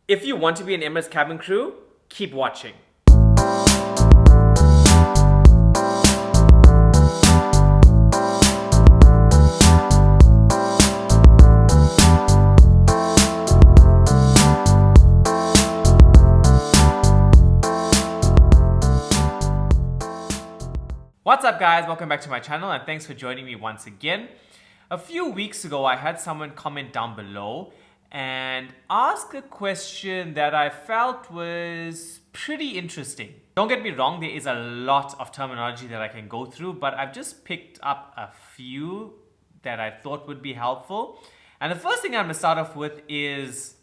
If you want to be an Emirates cabin crew, keep watching. What's up guys, welcome back to my channel and thanks for joining me once again. A few weeks ago I had someone comment down below and ask a question that I felt was pretty interesting. Don't get me wrong, there is a lot of terminology that I can go through, but I've just picked up a few that I thought would be helpful. And the first thing I'm going to start off with is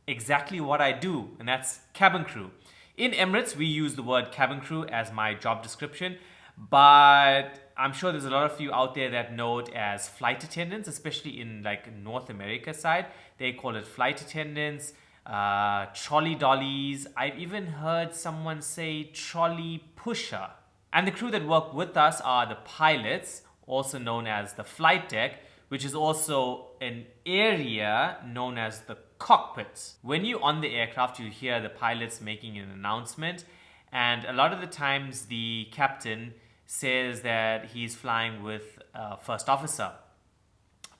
exactly what I do, and that's cabin crew. In Emirates, we use the word cabin crew as my job description, but I'm sure there's a lot of you out there that know it as flight attendants, especially in like North America side. They call it flight attendants, trolley dollies. I've even heard someone say trolley pusher. And the crew that work with us are the pilots, also known as the flight deck, which is also an area known as the cockpit. When you're on the aircraft, you hear the pilots making an announcement, and a lot of the times the captain says that he's flying with first officer.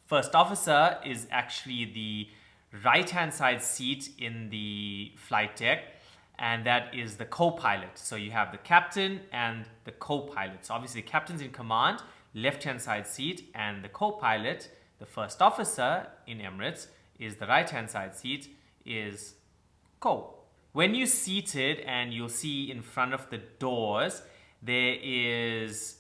First officer is actually the right-hand side seat in the flight deck, and that is the co-pilot. So you have the captain and the co-pilot. So obviously the captain's in command, left-hand side seat, and the co-pilot, the first officer in Emirates, is the right-hand side seat, is co. When you're seated and you'll see in front of the doors, there is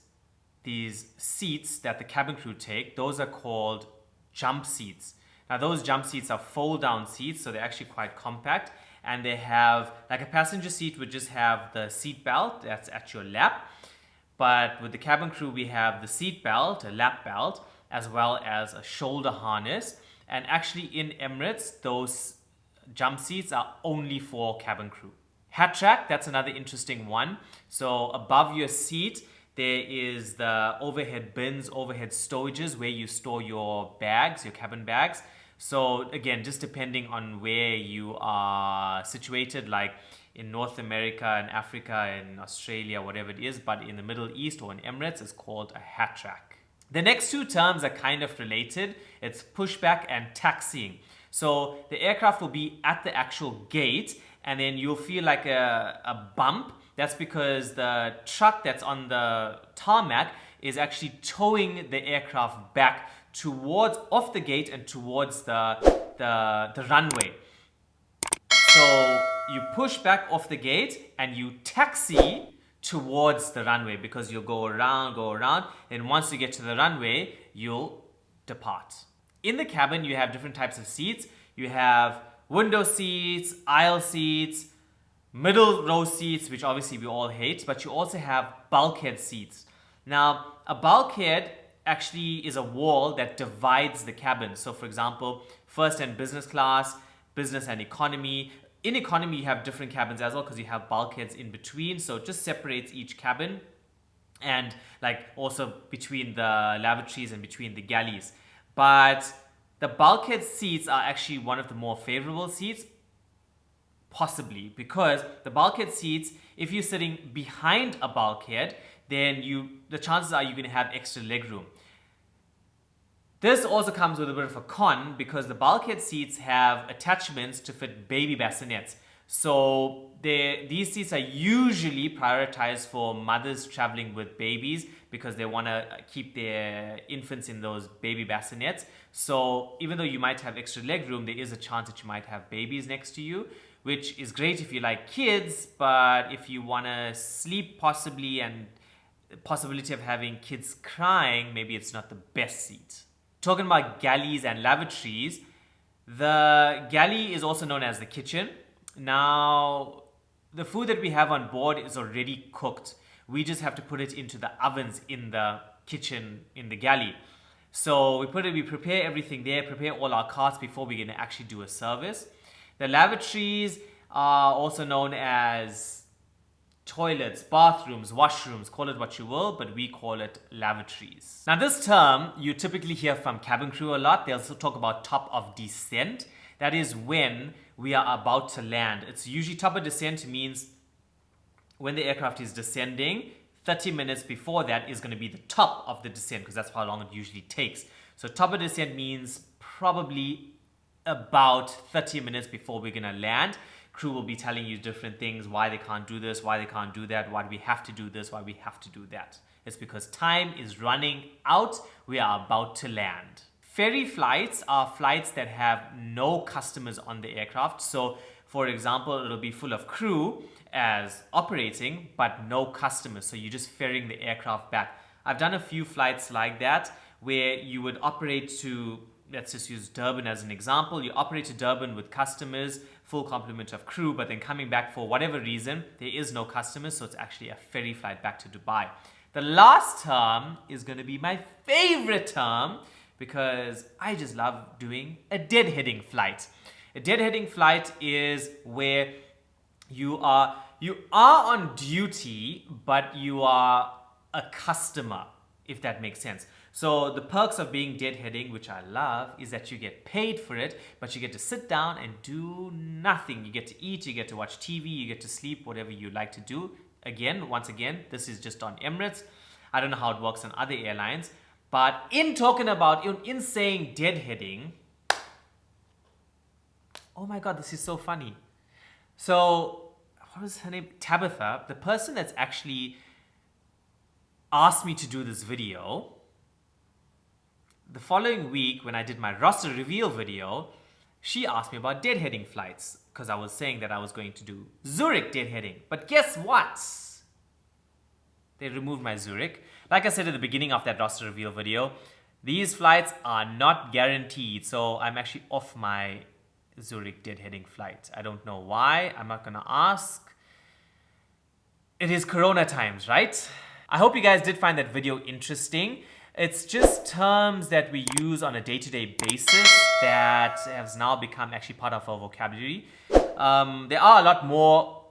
these seats that the cabin crew take. Those are called jump seats. Now those jump seats are fold down seats, so they're actually quite compact, and they have, like a passenger seat would just have the seat belt that's at your lap, but with the cabin crew we have the seat belt, a lap belt, as well as a shoulder harness. And actually in Emirates, those jump seats are only for cabin crew. Hat rack, that's another interesting one. So above your seat, there is the overhead bins, overhead storages where you store your bags, your cabin bags. So again, just depending on where you are situated, like in North America and Africa and Australia, whatever it is, but in the Middle East or in Emirates, it's called a hat rack. The next two terms are kind of related. It's pushback and taxiing. So the aircraft will be at the actual gate, and then you'll feel like a bump. That's because the truck that's on the tarmac is actually towing the aircraft back towards, off the gate and towards the runway. So you push back off the gate and you taxi towards the runway, because you'll go around, and once you get to the runway, you'll depart. In the cabin, you have different types of seats. You have window seats, aisle seats, middle row seats, which obviously we all hate, but you also have bulkhead seats. Now, a bulkhead actually is a wall that divides the cabin. So for example, first and business class, business and economy. In economy, you have different cabins as well because you have bulkheads in between. So it just separates each cabin, and like also between the lavatories and between the galleys. But the bulkhead seats are actually one of the more favorable seats, possibly, because the bulkhead seats, if you're sitting behind a bulkhead, then the chances are you're going to have extra leg room. This also comes with a bit of a con, because the bulkhead seats have attachments to fit baby bassinets. So these seats are usually prioritized for mothers traveling with babies, because they want to keep their infants in those baby bassinets. So even though you might have extra leg room, there is a chance that you might have babies next to you, which is great if you like kids, but if you want to sleep possibly, and the possibility of having kids crying, maybe it's not the best seat. Talking about galleys and lavatories, the galley is also known as the kitchen. Now, the food that we have on board is already cooked. We just have to put it into the ovens in the kitchen, in the galley. So we prepare everything there, prepare all our carts before we're going to actually do a service. The lavatories are also known as toilets, bathrooms, washrooms, call it what you will, but we call it lavatories. Now this term you typically hear from cabin crew a lot. They also talk about top of descent. That is when we are about to land. It's usually top of descent means when the aircraft is descending, 30 minutes before that is going to be the top of the descent, because that's how long it usually takes. So top of descent means probably about 30 minutes before we're going to land. Crew will be telling you different things, why they can't do this, why they can't do that, why do we have to do this, why we have to do that. It's because time is running out. We are about to land. Ferry flights are flights that have no customers on the aircraft. So for example, it'll be full of crew as operating, but no customers. So you're just ferrying the aircraft back. I've done a few flights like that where you would operate to, let's just use Durban as an example. You operate to Durban with customers, full complement of crew, but then coming back for whatever reason, there is no customers, so it's actually a ferry flight back to Dubai. The last term is going to be my favorite term because I just love doing a deadheading flight. A deadheading flight is where you are on duty, but you are a customer, if that makes sense. So the perks of being deadheading, which I love, is that you get paid for it, but you get to sit down and do nothing. You get to eat, you get to watch TV, you get to sleep, whatever you like to do. Once again, this is just on Emirates. I don't know how it works on other airlines, but in saying deadheading, oh my God, this is so funny. So, what was her name? Tabitha, the person that's actually asked me to do this video, the following week when I did my roster reveal video, she asked me about deadheading flights because I was saying that I was going to do Zurich deadheading. But guess what? They removed my Zurich. Like I said at the beginning of that roster reveal video, these flights are not guaranteed. So I'm actually off my Zurich deadheading flight. I don't know why. I'm not going to ask. It is Corona times, right? I hope you guys did find that video interesting. It's just terms that we use on a day-to-day basis that has now become actually part of our vocabulary. There are a lot more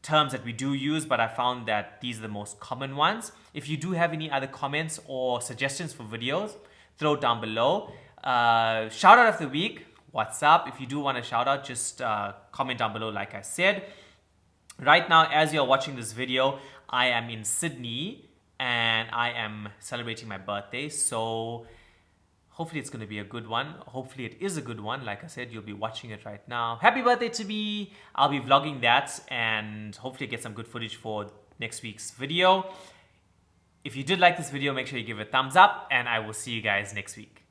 terms that we do use, but I found that these are the most common ones. If you do have any other comments or suggestions for videos, throw it down below. Shout out of the week, what's up? If you do want a shout out, just comment down below like I said. Right now, as you're watching this video, I am in Sydney and I am celebrating my birthday, so hopefully it's going to be a good one. Hopefully it is a good one. Like I said, you'll be watching it right now. Happy birthday to me. I'll be vlogging that and hopefully get some good footage for next week's video. If you did like this video, make sure you give it a thumbs up and I will see you guys next week.